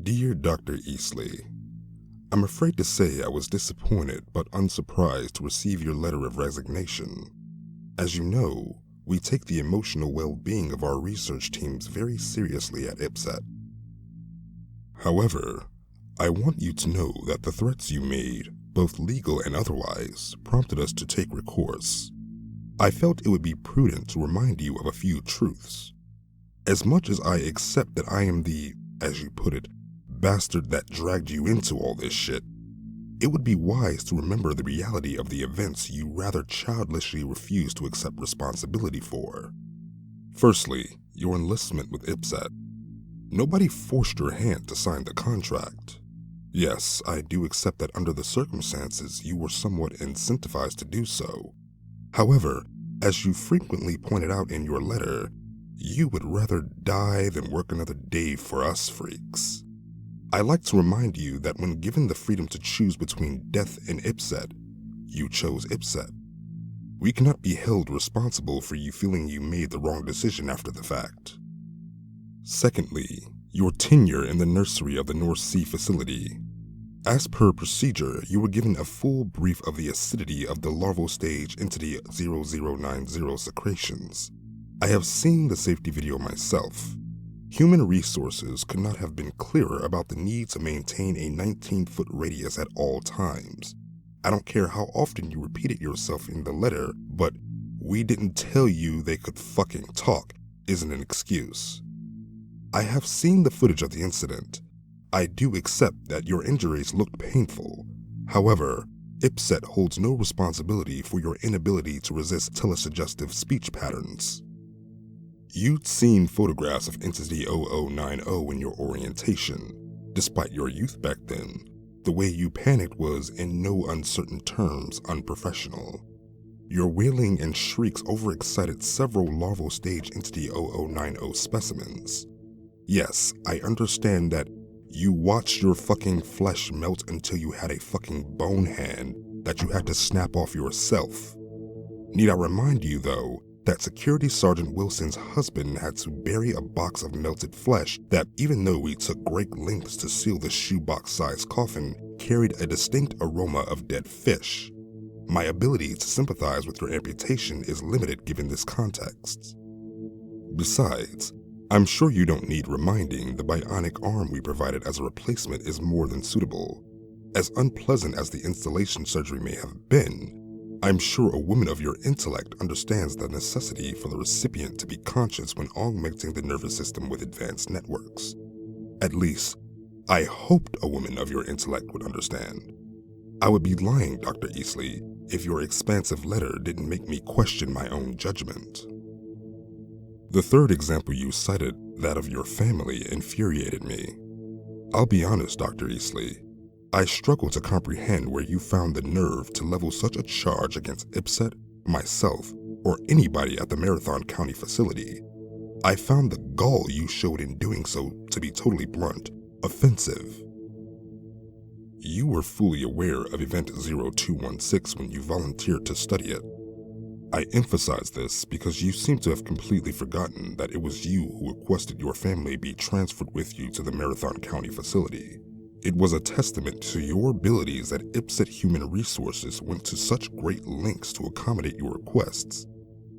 Dear Dr. Easley, I'm afraid to say I was disappointed but unsurprised to receive your letter of resignation. As you know, we take the emotional well-being of our research teams very seriously at IPSET. However, I want you to know that the threats you made, both legal and otherwise, prompted us to take recourse. I felt it would be prudent to remind you of a few truths. As much as I accept that I am the, as you put it, bastard that dragged you into all this shit, it would be wise to remember the reality of the events you rather childishly refused to accept responsibility for. Firstly, your enlistment with IPSET. Nobody forced your hand to sign the contract. Yes, I do accept that under the circumstances you were somewhat incentivized to do so. However, as you frequently pointed out in your letter, you would rather die than work another day for us freaks. I like to remind you that when given the freedom to choose between death and IPSET, you chose IPSET. We cannot be held responsible for you feeling you made the wrong decision after the fact. Secondly, your tenure in the nursery of the North Sea facility. As per procedure, you were given a full brief of the acidity of the larval stage entity 0090 secretions. I have seen the safety video myself. Human resources could not have been clearer about the need to maintain a 19-foot radius at all times. I don't care how often you repeated yourself in the letter, but "we didn't tell you they could fucking talk" isn't an excuse. I have seen the footage of the incident. I do accept that your injuries looked painful. However, IPSET holds no responsibility for your inability to resist telesuggestive speech patterns. You'd seen photographs of Entity 0090 in your orientation. Despite your youth back then, the way you panicked was, in no uncertain terms, unprofessional. Your wailing and shrieks overexcited several larval stage Entity 0090 specimens. Yes, I understand that you watched your fucking flesh melt until you had a fucking bone hand that you had to snap off yourself. Need I remind you, though, that Security Sergeant Wilson's husband had to bury a box of melted flesh that, even though we took great lengths to seal the shoebox-sized coffin, carried a distinct aroma of dead fish. My ability to sympathize with your amputation is limited given this context. Besides, I'm sure you don't need reminding the bionic arm we provided as a replacement is more than suitable. As unpleasant as the installation surgery may have been, I'm sure a woman of your intellect understands the necessity for the recipient to be conscious when augmenting the nervous system with advanced networks. At least, I hoped a woman of your intellect would understand. I would be lying, Dr. Easley, if your expansive letter didn't make me question my own judgment. The third example you cited, that of your family, infuriated me. I'll be honest, Dr. Easley, I struggle to comprehend where you found the nerve to level such a charge against IPSET, myself, or anybody at the Marathon County facility. I found the gall you showed in doing so to be totally blunt, offensive. You were fully aware of Event 0216 when you volunteered to study it. I emphasize this because you seem to have completely forgotten that it was you who requested your family be transferred with you to the Marathon County facility. It was a testament to your abilities that IPSET Human Resources went to such great lengths to accommodate your requests.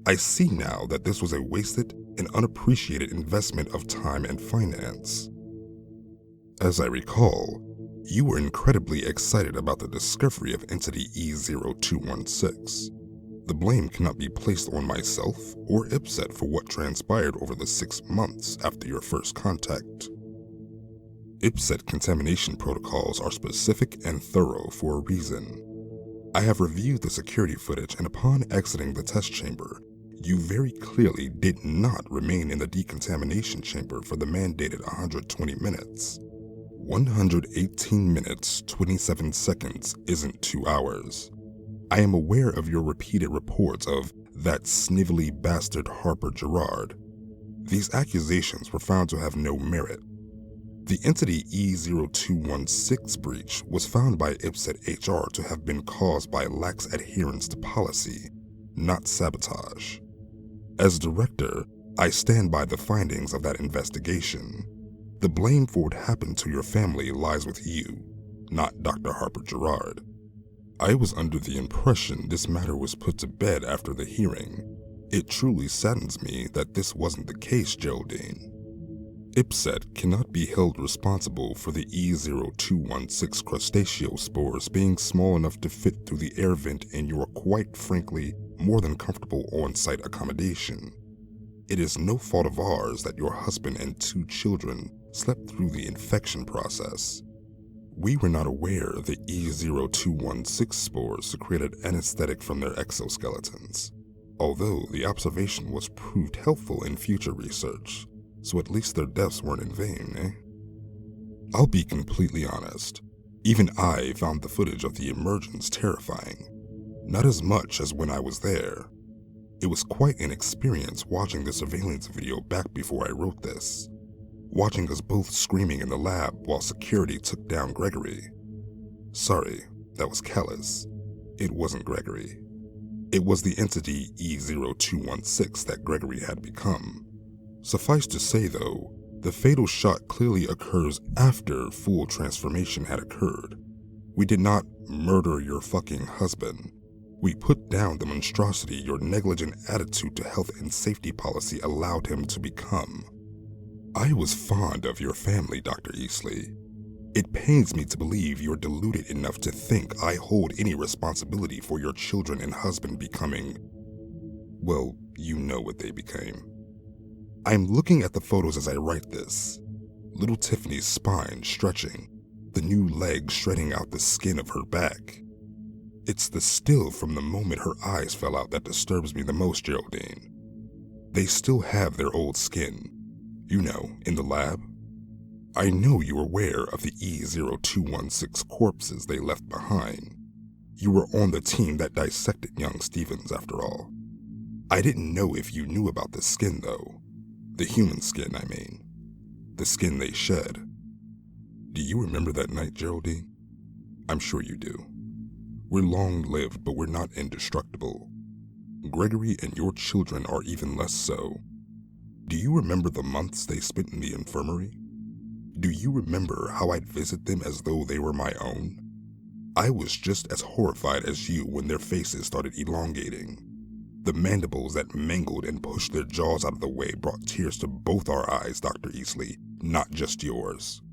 I see now that this was a wasted and unappreciated investment of time and finance. As I recall, you were incredibly excited about the discovery of Entity E0216. The blame cannot be placed on myself or IPSET for what transpired over the 6 months after your first contact. IPSET contamination protocols are specific and thorough for a reason. I have reviewed the security footage, and upon exiting the test chamber, you very clearly did not remain in the decontamination chamber for the mandated 120 minutes. 118 minutes, 27 seconds isn't 2 hours. I am aware of your repeated reports of that snivelly bastard Harper Gerard. These accusations were found to have no merit. The Entity E0216 breach was found by IPSET HR to have been caused by lax adherence to policy, not sabotage. As director, I stand by the findings of that investigation. The blame for what happened to your family lies with you, not Dr. Harper Gerard. I was under the impression this matter was put to bed after the hearing. It truly saddens me that this wasn't the case, Geraldine. IPSET cannot be held responsible for the E0216 crustaceo spores being small enough to fit through the air vent in your quite frankly more than comfortable on-site accommodation. It is no fault of ours that your husband and 2 children slept through the infection process. We were not aware the E0216 spores secreted anesthetic from their exoskeletons, although the observation was proved helpful in future research, so at least their deaths weren't in vain, eh? I'll be completely honest. Even I found the footage of the emergence terrifying. Not as much as when I was there. It was quite an experience watching the surveillance video back before I wrote this. Watching us both screaming in the lab while security took down Gregory. Sorry, that was callous. It wasn't Gregory. It was the entity E0216 that Gregory had become. Suffice to say though, the fatal shot clearly occurs after full transformation had occurred. We did not murder your fucking husband. We put down the monstrosity your negligent attitude to health and safety policy allowed him to become. I was fond of your family, Dr. Easley. It pains me to believe you're deluded enough to think I hold any responsibility for your children and husband becoming, well, you know what they became. I'm looking at the photos as I write this. Little Tiffany's spine stretching, the new leg shredding out the skin of her back. It's the still from the moment her eyes fell out that disturbs me the most, Geraldine. They still have their old skin. You know, in the lab. I know you were aware of the E0216 corpses they left behind. You were on the team that dissected young Stevens, after all. I didn't know if you knew about the skin, though. The human skin, I mean. The skin they shed. Do you remember that night, Geraldine? I'm sure you do. We're long-lived, but we're not indestructible. Gregory and your children are even less so. Do you remember the months they spent in the infirmary? Do you remember how I'd visit them as though they were my own? I was just as horrified as you when their faces started elongating. The mandibles that mangled and pushed their jaws out of the way brought tears to both our eyes, Dr. Easley, not just yours.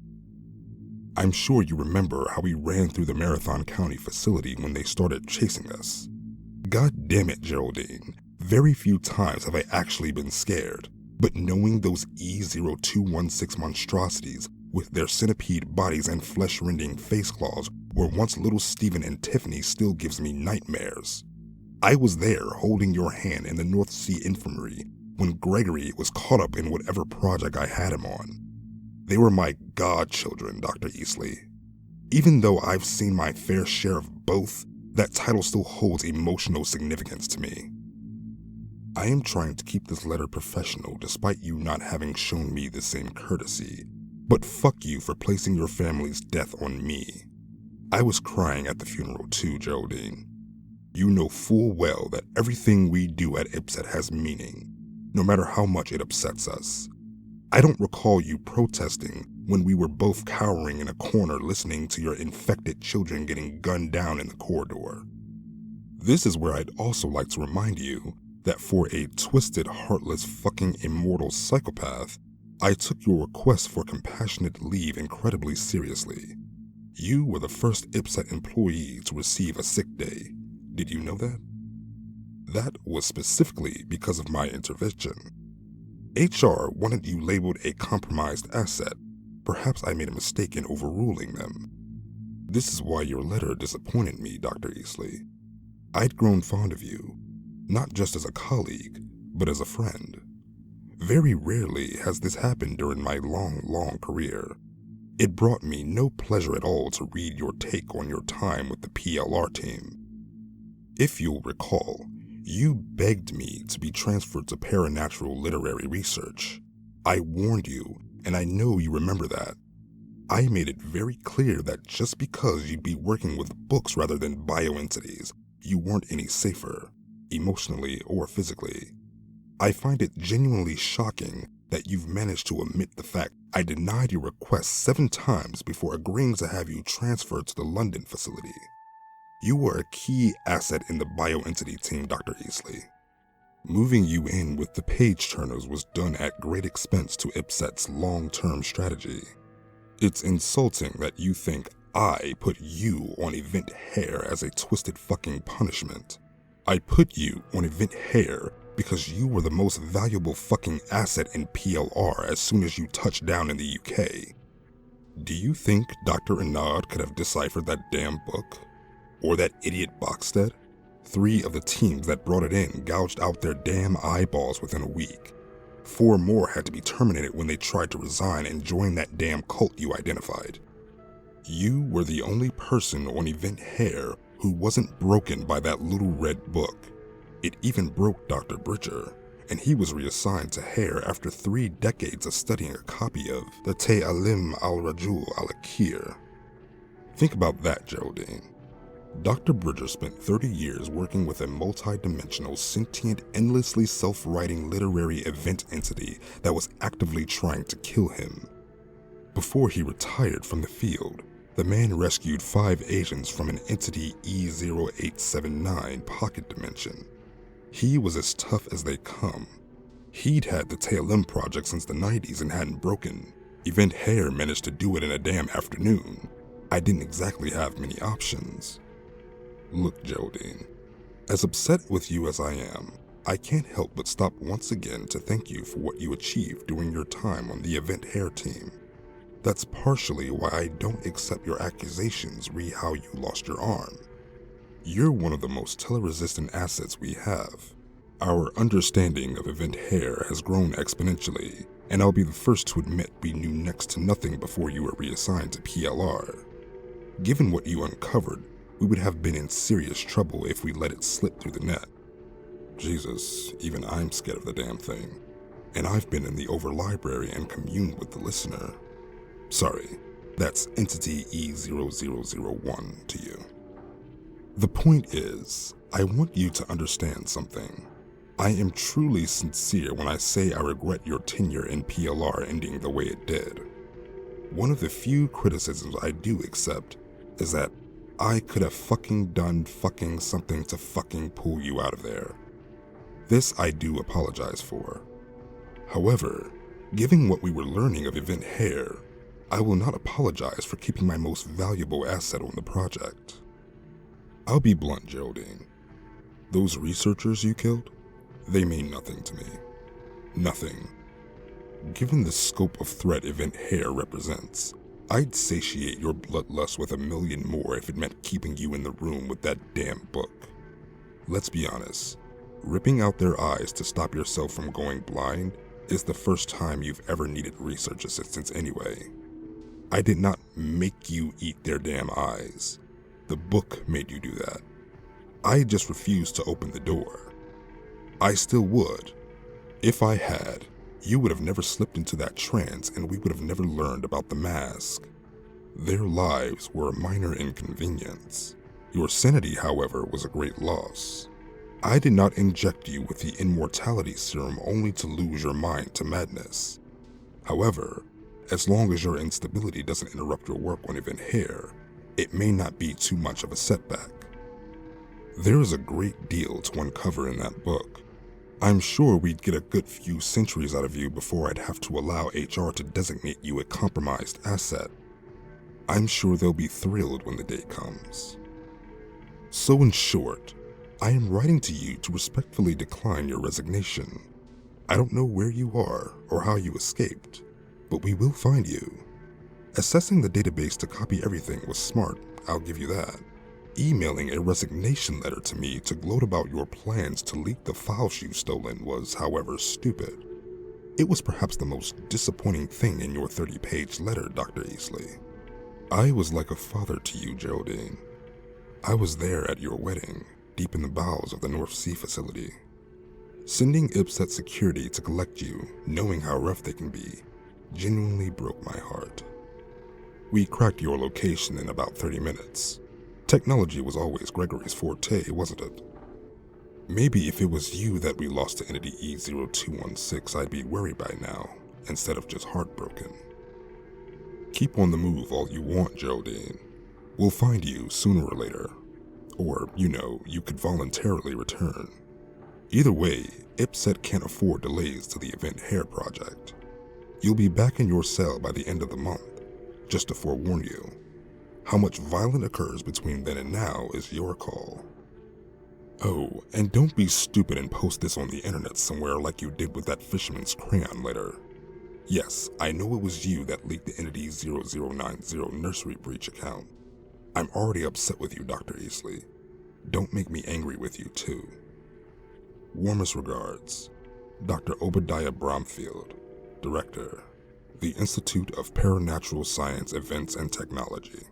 I'm sure you remember how we ran through the Marathon County facility when they started chasing us. God damn it, Geraldine. Very few times have I actually been scared. But knowing those E0216 monstrosities with their centipede bodies and flesh-rending face claws were once little Stephen and Tiffany still gives me nightmares. I was there holding your hand in the North Sea Infirmary when Gregory was caught up in whatever project I had him on. They were my godchildren, Dr. Easley. Even though I've seen my fair share of both, that title still holds emotional significance to me. I am trying to keep this letter professional despite you not having shown me the same courtesy, but fuck you for placing your family's death on me. I was crying at the funeral too, Geraldine. You know full well that everything we do at IPSET has meaning, no matter how much it upsets us. I don't recall you protesting when we were both cowering in a corner listening to your infected children getting gunned down in the corridor. This is where I'd also like to remind you that for a twisted, heartless, fucking immortal psychopath, I took your request for compassionate leave incredibly seriously. You were the first IPSET employee to receive a sick day. Did you know that? That was specifically because of my intervention. HR wanted you labeled a compromised asset. Perhaps I made a mistake in overruling them. This is why your letter disappointed me, Dr. Easley. I'd grown fond of you. Not just as a colleague, but as a friend. Very rarely has this happened during my long career. It brought me no pleasure at all to read your take on your time with the PLR team. If you'll recall, you begged me to be transferred to Paranatural literary research. I warned you, and I know you remember that. I made it very clear that just because you'd be working with books rather than bioentities, you weren't any safer. Emotionally or physically. I find it genuinely shocking that you've managed to omit the fact I denied your request 7 times before agreeing to have you transferred to the London facility. You were a key asset in the bioentity team, Dr. Easley. Moving you in with the page turners was done at great expense to IPSET's long-term strategy. It's insulting that you think I put you on Event Hair as a twisted fucking punishment. I put you on Event Hair because you were the most valuable fucking asset in PLR as soon as you touched down in the UK. Do you think Dr. Anad could have deciphered that damn book? Or that idiot Boxstead? 3 of the teams that brought it in gouged out their damn eyeballs within a week. 4 more had to be terminated when they tried to resign and join that damn cult you identified. You were the only person on Event Hair who wasn't broken by that little red book. It even broke Dr. Bridger, and he was reassigned to Hair after 3 decades of studying a copy of the Ta'alim al-Rajul al-Akir. Think about that, Geraldine. Dr. Bridger spent 30 years working with a multi-dimensional, sentient, endlessly self-writing literary event entity that was actively trying to kill him. Before he retired from the field, the man rescued 5 agents from an entity E0879 pocket dimension. He was as tough as they come. He'd had the TLM project since the 90s and hadn't broken. Event Hair managed to do it in a damn afternoon. I didn't exactly have many options. Look, Geraldine, as upset with you as I am, I can't help but stop once again to thank you for what you achieved during your time on the Event Hair team. That's partially why I don't accept your accusations re how you lost your arm. You're one of the most teleresistant assets we have. Our understanding of Event Hair has grown exponentially, and I'll be the first to admit we knew next to nothing before you were reassigned to PLR. Given what you uncovered, we would have been in serious trouble if we let it slip through the net. Jesus, even I'm scared of the damn thing. And I've been in the over library and communed with the listener. Sorry, that's entity E0001 to you. The point is, I want you to understand something. I am truly sincere when I say I regret your tenure in PLR ending the way it did. One of the few criticisms I do accept is that I could have fucking done fucking something to fucking pull you out of there. This I do apologize for. However, given what we were learning of Event Hair, I will not apologize for keeping my most valuable asset on the project. I'll be blunt, Geraldine. Those researchers you killed, they mean nothing to me. Nothing. Given the scope of threat Event Hair represents, I'd satiate your bloodlust with 1 million more if it meant keeping you in the room with that damn book. Let's be honest, ripping out their eyes to stop yourself from going blind is the first time you've ever needed research assistance anyway. I did not make you eat their damn eyes. The book made you do that. I just refused to open the door. I still would. If I had, you would have never slipped into that trance and we would have never learned about the mask. Their lives were a minor inconvenience. Your sanity, however, was a great loss. I did not inject you with the immortality serum only to lose your mind to madness. However, as long as your instability doesn't interrupt your work on Event Hair, it may not be too much of a setback. There is a great deal to uncover in that book. I'm sure we'd get a good few centuries out of you before I'd have to allow HR to designate you a compromised asset. I'm sure they'll be thrilled when the day comes. So in short, I am writing to you to respectfully decline your resignation. I don't know where you are or how you escaped, but we will find you. Assessing the database to copy everything was smart, I'll give you that. Emailing a resignation letter to me to gloat about your plans to leak the files you've stolen was, however, stupid. It was perhaps the most disappointing thing in your 30-page letter, Dr. Easley. I was like a father to you, Geraldine. I was there at your wedding, deep in the bowels of the North Sea facility. Sending IPSET security to collect you, knowing how rough they can be, genuinely broke my heart. We cracked your location in about 30 minutes. Technology was always Gregory's forte, wasn't it? Maybe if it was you that we lost to Entity E0216, I'd be worried by now, instead of just heartbroken. Keep on the move all you want, Geraldine. We'll find you sooner or later. Or, you could voluntarily return. Either way, IPSET can't afford delays to the Event Hair project. You'll be back in your cell by the end of the month, just to forewarn you. How much violence occurs between then and now is your call. Oh, and don't be stupid and post this on the internet somewhere like you did with that fisherman's crayon letter. Yes, I know it was you that leaked the Entity 0090 nursery breach account. I'm already upset with you, Dr. Easley. Don't make me angry with you, too. Warmest regards, Dr. Obadiah Bromfield, Director, the Institute of Paranatural Science, Events, and Technology.